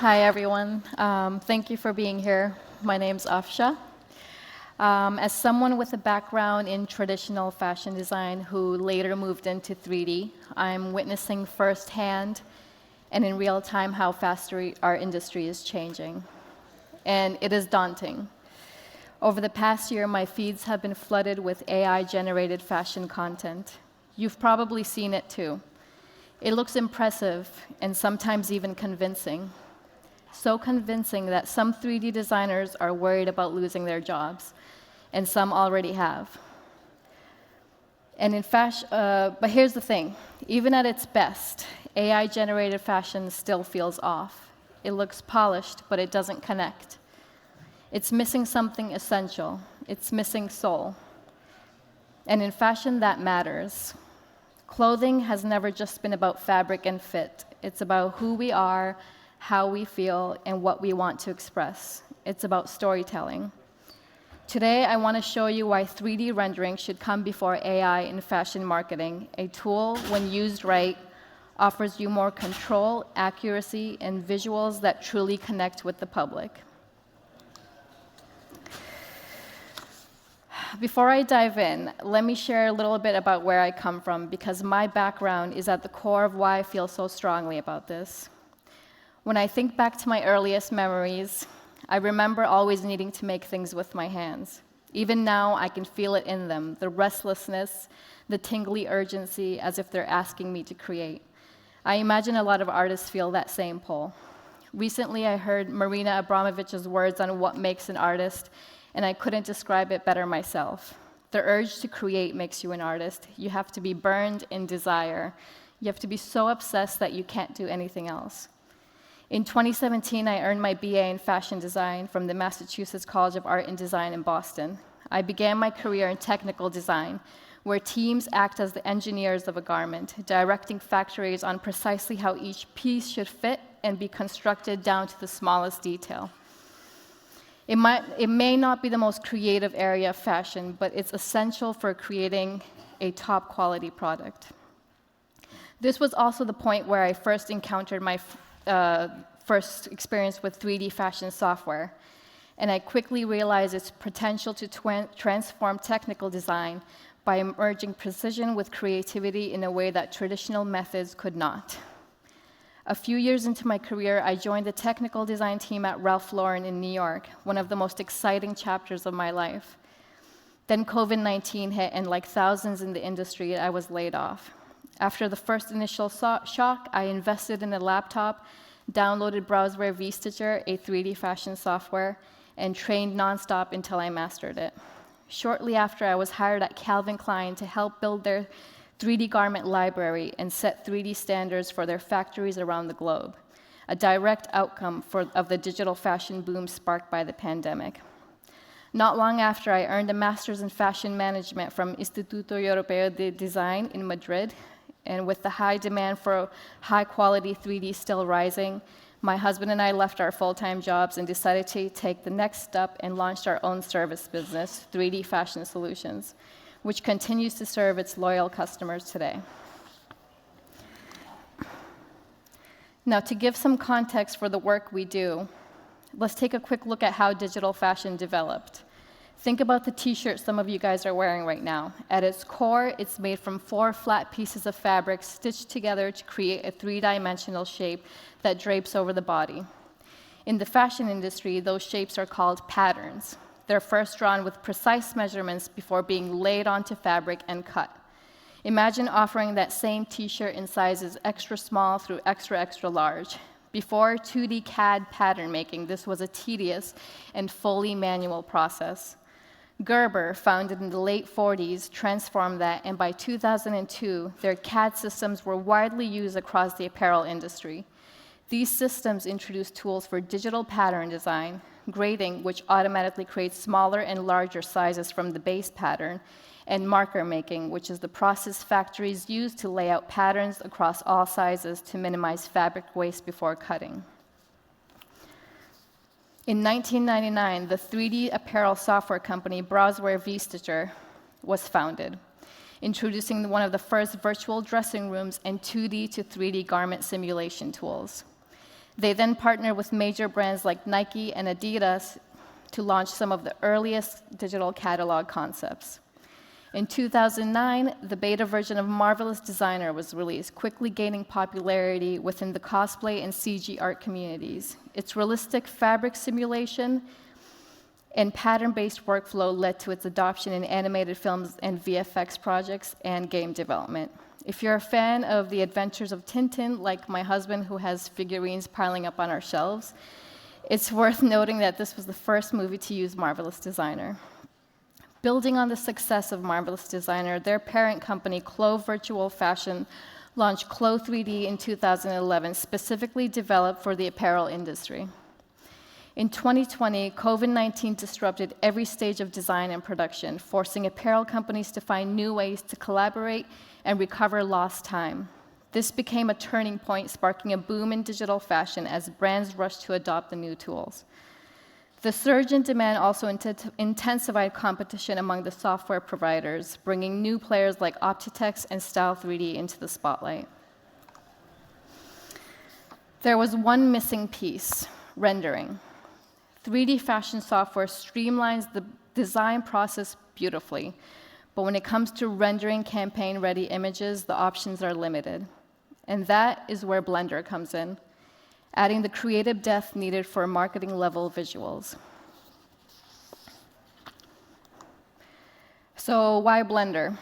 Hi, everyone. Thank you for being here. My name's Afsha. As someone with a background in traditional fashion design who later moved into 3D, I'm witnessing firsthand and in real time how fast our industry is changing. And it is daunting. Over the past year, my feeds have been flooded with AI-generated fashion content. You've probably seen it too. It looks impressive and sometimes even convincing. So convincing that some 3D designers are worried about losing their jobs, and some already have. And in fashion, but here's the thing, even at its best, AI-generated fashion still feels off. It looks polished, but it doesn't connect. It's missing something essential. It's missing soul. And in fashion, that matters. Clothing has never just been about fabric and fit. It's about who we are, how we feel, and what we want to express. It's about storytelling. Today, I want to show you why 3D rendering should come before AI in fashion marketing. A tool, when used right, offers you more control, accuracy, and visuals that truly connect with the public. Before I dive in, let me share a little bit about where I come from, because my background is at the core of why I feel so strongly about this. When I think back to my earliest memories, I remember always needing to make things with my hands. Even now, I can feel it in them, the restlessness, the tingly urgency, as if they're asking me to create. I imagine a lot of artists feel that same pull. Recently, I heard Marina Abramovich's words on what makes an artist, and I couldn't describe it better myself. The urge to create makes you an artist. You have to be burned in desire. You have to be so obsessed that you can't do anything else. In 2017, I earned my BA in fashion design from the Massachusetts College of Art and Design in Boston. I began my career in technical design, where teams act as the engineers of a garment, directing factories on precisely how each piece should fit and be constructed down to the smallest detail. It may not be the most creative area of fashion, but it's essential for creating a top quality product. This was also the point where I first encountered my first experience with 3D fashion software, and I quickly realized its potential to transform technical design by merging precision with creativity in a way that traditional methods could not. A few years into my career, I joined the technical design team at Ralph Lauren in New York, one of the most exciting chapters of my life. Then COVID-19 hit, and like thousands in the industry, I was laid off. After the first initial shock, I invested in a laptop, downloaded Browseware vStitcher, a 3D fashion software, and trained nonstop until I mastered it. Shortly after, I was hired at Calvin Klein to help build their 3D garment library and set 3D standards for their factories around the globe, a direct outcome of the digital fashion boom sparked by the pandemic. Not long after, I earned a master's in fashion management from Instituto Europeo de Design in Madrid, and with the high demand for high-quality 3D still rising, my husband and I left our full-time jobs and decided to take the next step and launched our own service business, 3D Fashion Solutions, which continues to serve its loyal customers today. Now, to give some context for the work we do, let's take a quick look at how digital fashion developed. Think about the t-shirt some of you guys are wearing right now. At its core, it's made from 4 flat pieces of fabric stitched together to create a 3-dimensional shape that drapes over the body. In the fashion industry, those shapes are called patterns. They're first drawn with precise measurements before being laid onto fabric and cut. Imagine offering that same t-shirt in sizes extra small through extra, extra large. Before 2D CAD pattern making, this was a tedious and fully manual process. Gerber, founded in the late 40s, transformed that, and by 2002, their CAD systems were widely used across the apparel industry. These systems introduced tools for digital pattern design, grading, which automatically creates smaller and larger sizes from the base pattern, and marker making, which is the process factories use to lay out patterns across all sizes to minimize fabric waste before cutting. In 1999, the 3D apparel software company Browseware vStitcher was founded, introducing one of the first virtual dressing rooms and 2D to 3D garment simulation tools. They then partnered with major brands like Nike and Adidas to launch some of the earliest digital catalog concepts. In 2009, the beta version of Marvelous Designer was released, quickly gaining popularity within the cosplay and CG art communities. Its realistic fabric simulation and pattern-based workflow led to its adoption in animated films and VFX projects and game development. If you're a fan of the adventures of Tintin, like my husband who has figurines piling up on our shelves, it's worth noting that this was the first movie to use Marvelous Designer. Building on the success of Marvelous Designer, their parent company, Clo Virtual Fashion, launched Clo 3D in 2011, specifically developed for the apparel industry. In 2020, COVID-19 disrupted every stage of design and production, forcing apparel companies to find new ways to collaborate and recover lost time. This became a turning point, sparking a boom in digital fashion as brands rushed to adopt the new tools. The surge in demand also intensified competition among the software providers, bringing new players like Optitex and Style3D into the spotlight. There was one missing piece: rendering. 3D fashion software streamlines the design process beautifully, but when it comes to rendering campaign-ready images, the options are limited. And that is where Blender comes in, adding the creative depth needed for marketing-level visuals. So why Blender?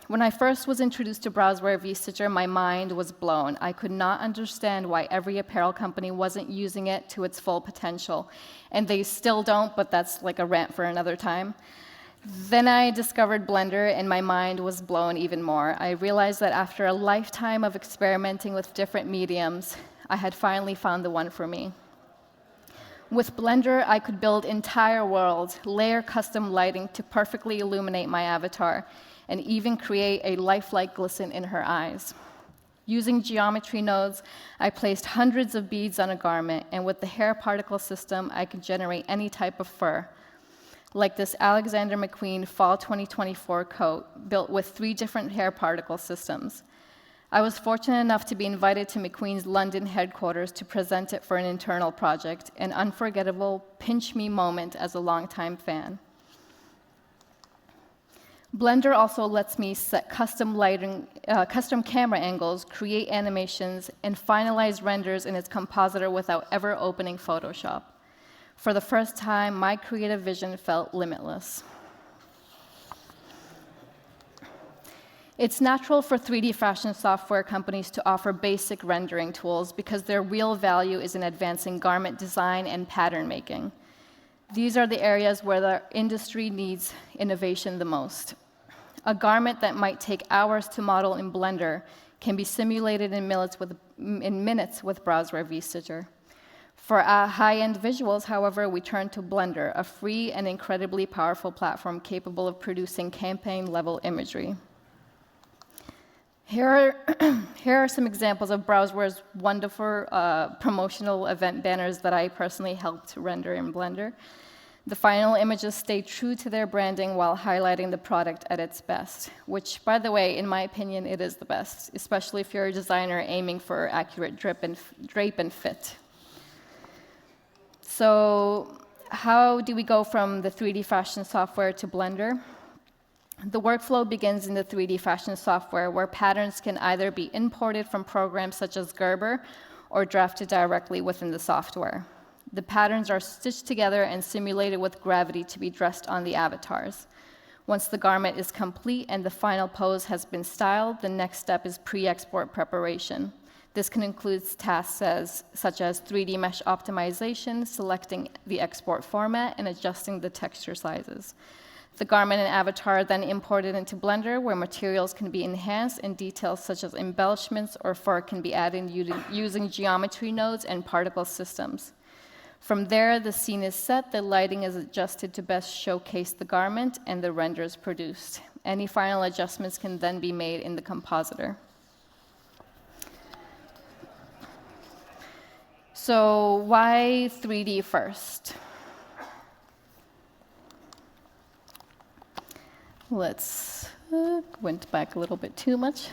When I first was introduced to Browseware vStitcher, my mind was blown. I could not understand why every apparel company wasn't using it to its full potential. And they still don't, but that's like a rant for another time. Then I discovered Blender, and my mind was blown even more. I realized that after a lifetime of experimenting with different mediums, I had finally found the one for me. With Blender, I could build entire worlds, layer custom lighting to perfectly illuminate my avatar, and even create a lifelike glisten in her eyes. Using geometry nodes, I placed hundreds of beads on a garment, and with the hair particle system, I could generate any type of fur, like this Alexander McQueen Fall 2024 coat, built with 3 different hair particle systems. I was fortunate enough to be invited to McQueen's London headquarters to present it for an internal project, an unforgettable pinch-me moment as a longtime fan. Blender also lets me set custom lighting, custom camera angles, create animations, and finalize renders in its compositor without ever opening Photoshop. For the first time, my creative vision felt limitless. It's natural for 3D fashion software companies to offer basic rendering tools because their real value is in advancing garment design and pattern making. These are the areas where the industry needs innovation the most. A garment that might take hours to model in Blender can be simulated in minutes with Browseware vStitcher. For high-end visuals, however, we turn to Blender, a free and incredibly powerful platform capable of producing campaign-level imagery. Here are some examples of Browseware's wonderful promotional event banners that I personally helped render in Blender. The final images stay true to their branding while highlighting the product at its best, which, by the way, in my opinion, it is the best, especially if you're a designer aiming for accurate drape and fit. So how do we go from the 3D fashion software to Blender? The workflow begins in the 3D fashion software, where patterns can either be imported from programs such as Gerber or drafted directly within the software. The patterns are stitched together and simulated with gravity to be dressed on the avatars. Once the garment is complete and the final pose has been styled, the next step is pre-export preparation. This can include tasks such as 3D mesh optimization, selecting the export format, and adjusting the texture sizes. The garment and avatar are then imported into Blender, where materials can be enhanced and details such as embellishments or fur can be added using geometry nodes and particle systems. From there, the scene is set, the lighting is adjusted to best showcase the garment, and the render is produced. Any final adjustments can then be made in the compositor. So why 3D first? Let's went back a little bit too much.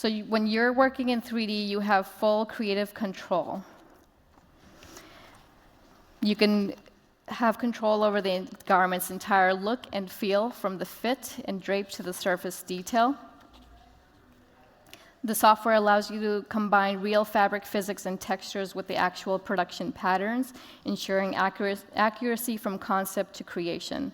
So when you're working in 3D, you have full creative control. You can have control over the garment's entire look and feel, from the fit and drape to the surface detail. The software allows you to combine real fabric physics and textures with the actual production patterns, ensuring accuracy from concept to creation.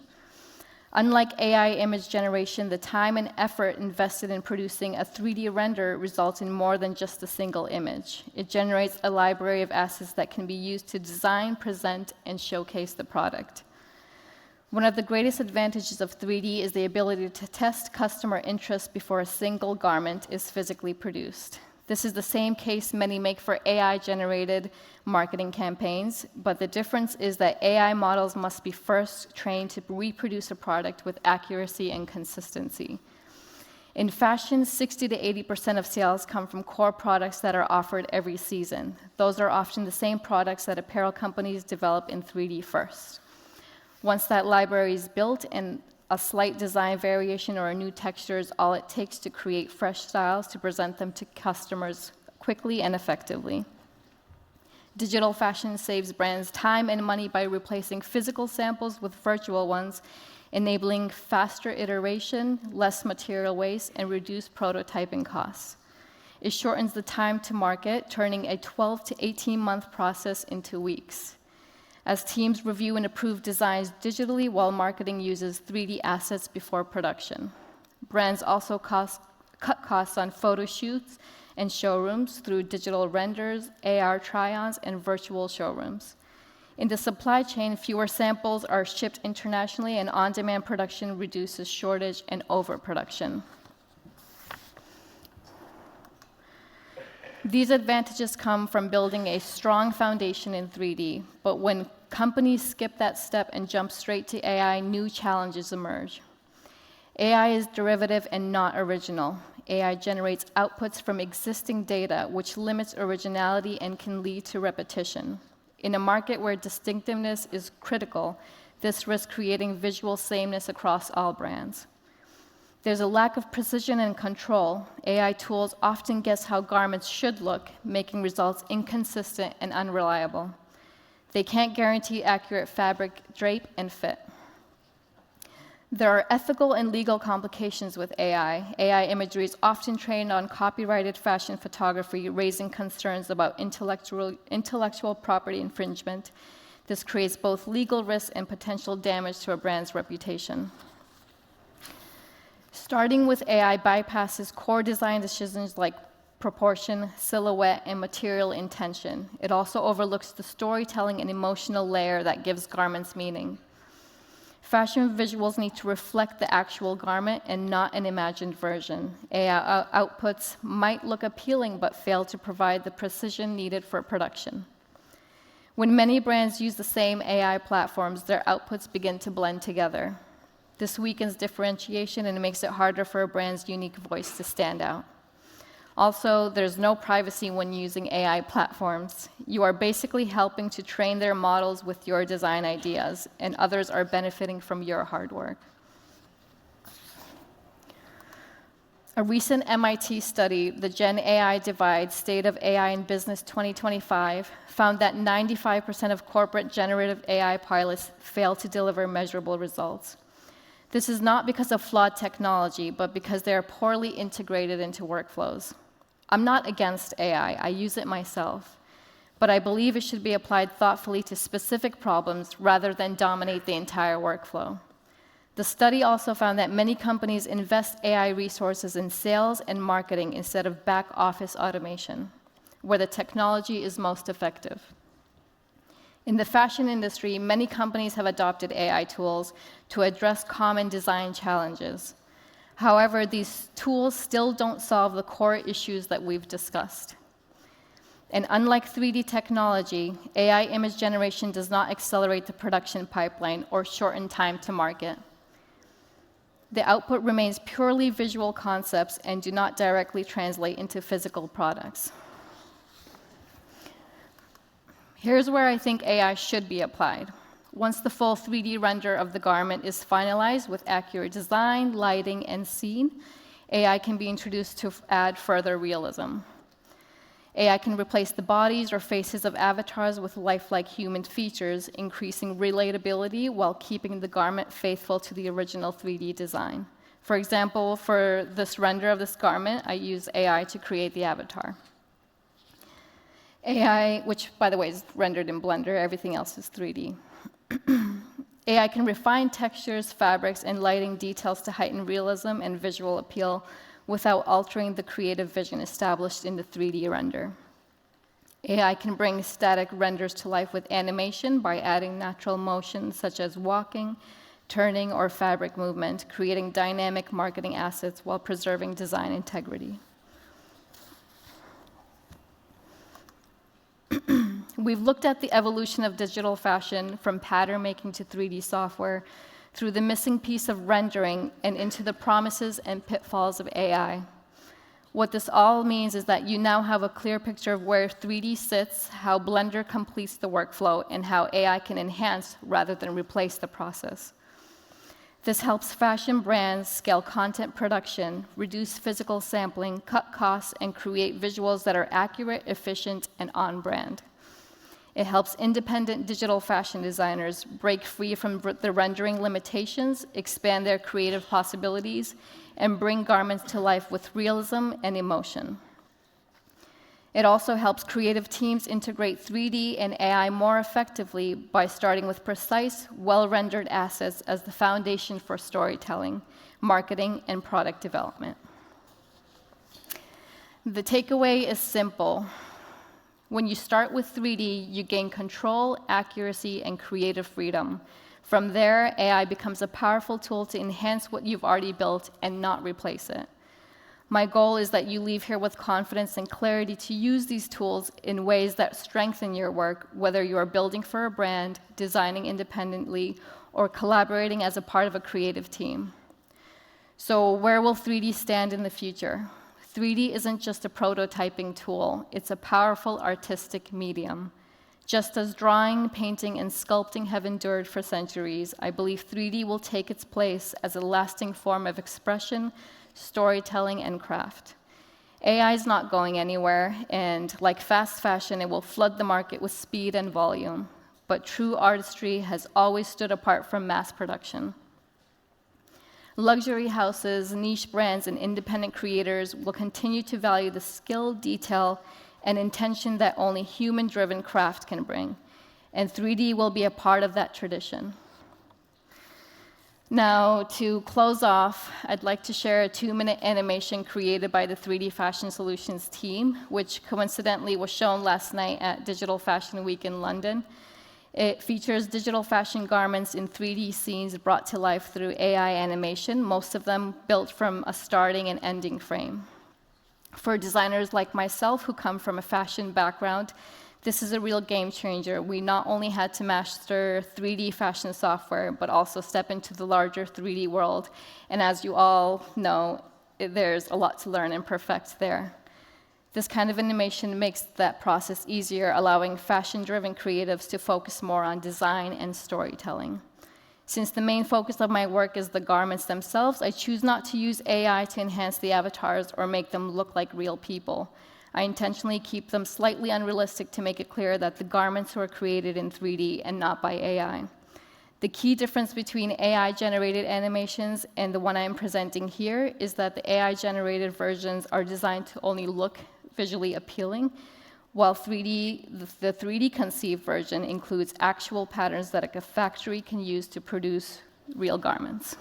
Unlike AI image generation, the time and effort invested in producing a 3D render results in more than just a single image. It generates a library of assets that can be used to design, present, and showcase the product. One of the greatest advantages of 3D is the ability to test customer interest before a single garment is physically produced. This is the same case many make for AI-generated marketing campaigns, but the difference is that AI models must be first trained to reproduce a product with accuracy and consistency. In fashion, 60 to 80% of sales come from core products that are offered every season. Those are often the same products that apparel companies develop in 3D first. Once that library is built and a slight design variation or a new texture is all it takes to create fresh styles to present them to customers quickly and effectively. Digital fashion saves brands time and money by replacing physical samples with virtual ones, enabling faster iteration, less material waste, and reduced prototyping costs. It shortens the time to market, turning a 12 to 18-month process into weeks, as teams review and approve designs digitally while marketing uses 3D assets before production. Brands also cut costs on photo shoots and showrooms through digital renders, AR try-ons, and virtual showrooms. In the supply chain, fewer samples are shipped internationally, and on-demand production reduces shortage and overproduction. These advantages come from building a strong foundation in 3D, but when companies skip that step and jump straight to AI, new challenges emerge. AI is derivative and not original. AI generates outputs from existing data, which limits originality and can lead to repetition. In a market where distinctiveness is critical, this risks creating visual sameness across all brands. There's a lack of precision and control. AI tools often guess how garments should look, making results inconsistent and unreliable. They can't guarantee accurate fabric, drape, and fit. There are ethical and legal complications with AI. AI imagery is often trained on copyrighted fashion photography, raising concerns about intellectual property infringement. This creates both legal risk and potential damage to a brand's reputation. Starting with AI bypasses core design decisions like proportion, silhouette, and material intention. It also overlooks the storytelling and emotional layer that gives garments meaning. Fashion visuals need to reflect the actual garment and not an imagined version. AI outputs might look appealing but fail to provide the precision needed for production. When many brands use the same AI platforms, their outputs begin to blend together. This weakens differentiation and makes it harder for a brand's unique voice to stand out. Also, there's no privacy when using AI platforms. You are basically helping to train their models with your design ideas, and others are benefiting from your hard work. A recent MIT study, the Gen AI Divide, State of AI in Business 2025, found that 95% of corporate generative AI pilots fail to deliver measurable results. This is not because of flawed technology, but because they are poorly integrated into workflows. I'm not against AI, I use it myself, but I believe it should be applied thoughtfully to specific problems rather than dominate the entire workflow. The study also found that many companies invest AI resources in sales and marketing instead of back-office automation, where the technology is most effective. In the fashion industry, many companies have adopted AI tools to address common design challenges. However, these tools still don't solve the core issues that we've discussed. And unlike 3D technology, AI image generation does not accelerate the production pipeline or shorten time to market. The output remains purely visual concepts and do not directly translate into physical products. Here's where I think AI should be applied. Once the full 3D render of the garment is finalized with accurate design, lighting, and scene, AI can be introduced to add further realism. AI can replace the bodies or faces of avatars with lifelike human features, increasing relatability while keeping the garment faithful to the original 3D design. For example, for this render of this garment, I use AI to create the avatar. AI, which by the way is rendered in Blender, everything else is 3D. AI can refine textures, fabrics, and lighting details to heighten realism and visual appeal without altering the creative vision established in the 3D render. AI can bring static renders to life with animation by adding natural motion such as walking, turning, or fabric movement, creating dynamic marketing assets while preserving design integrity. We've looked at the evolution of digital fashion from pattern making to 3D software through the missing piece of rendering and into the promises and pitfalls of AI. What this all means is that you now have a clear picture of where 3D sits, how Blender completes the workflow, and how AI can enhance rather than replace the process. This helps fashion brands scale content production, reduce physical sampling, cut costs, and create visuals that are accurate, efficient, and on-brand. It helps independent digital fashion designers break free from the rendering limitations, expand their creative possibilities, and bring garments to life with realism and emotion. It also helps creative teams integrate 3D and AI more effectively by starting with precise, well-rendered assets as the foundation for storytelling, marketing, and product development. The takeaway is simple. When you start with 3D, you gain control, accuracy, and creative freedom. From there, AI becomes a powerful tool to enhance what you've already built and not replace it. My goal is that you leave here with confidence and clarity to use these tools in ways that strengthen your work, whether you are building for a brand, designing independently, or collaborating as a part of a creative team. So where will 3D stand in the future? 3D isn't just a prototyping tool, it's a powerful artistic medium. Just as drawing, painting, and sculpting have endured for centuries, I believe 3D will take its place as a lasting form of expression, storytelling, and craft. AI is not going anywhere, and like fast fashion, it will flood the market with speed and volume. But true artistry has always stood apart from mass production. Luxury houses, niche brands, and independent creators will continue to value the skill, detail, and intention that only human-driven craft can bring. And 3D will be a part of that tradition. Now, to close off, I'd like to share a 2-minute animation created by the 3D Fashion Solutions team, which coincidentally was shown last night at Digital Fashion Week in London. It features digital fashion garments in 3D scenes brought to life through AI animation, most of them built from a starting and ending frame. For designers like myself who come from a fashion background, this is a real game changer. We not only had to master 3D fashion software, but also step into the larger 3D world. And as you all know, there's a lot to learn and perfect there. This kind of animation makes that process easier, allowing fashion-driven creatives to focus more on design and storytelling. Since the main focus of my work is the garments themselves, I choose not to use AI to enhance the avatars or make them look like real people. I intentionally keep them slightly unrealistic to make it clear that the garments were created in 3D and not by AI. The key difference between AI-generated animations and the one I am presenting here is that the AI-generated versions are designed to only look visually appealing, while the 3D conceived version includes actual patterns that a factory can use to produce real garments.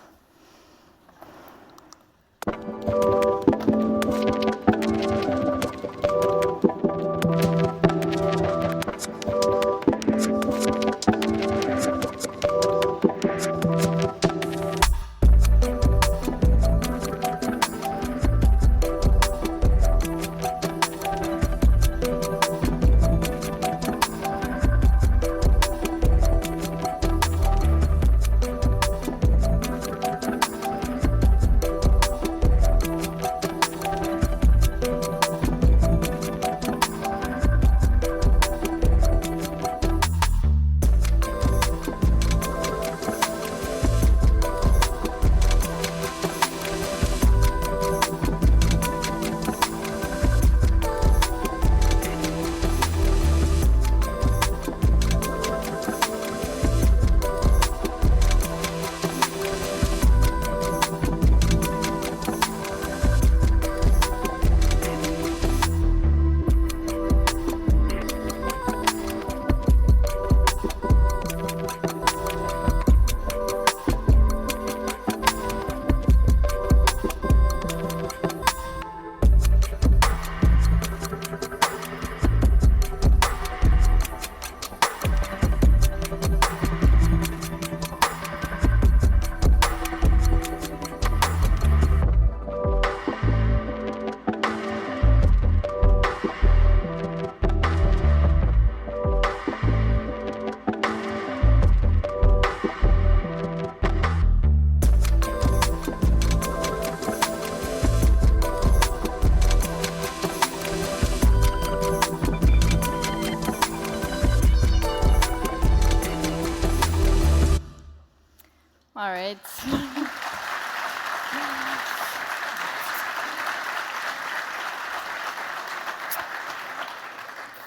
All right.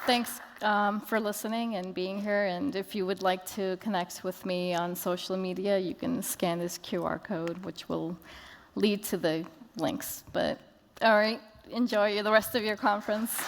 Thanks for listening and being here. And if you would like to connect with me on social media, you can scan this QR code, which will lead to the links. But all right, enjoy the rest of your conference.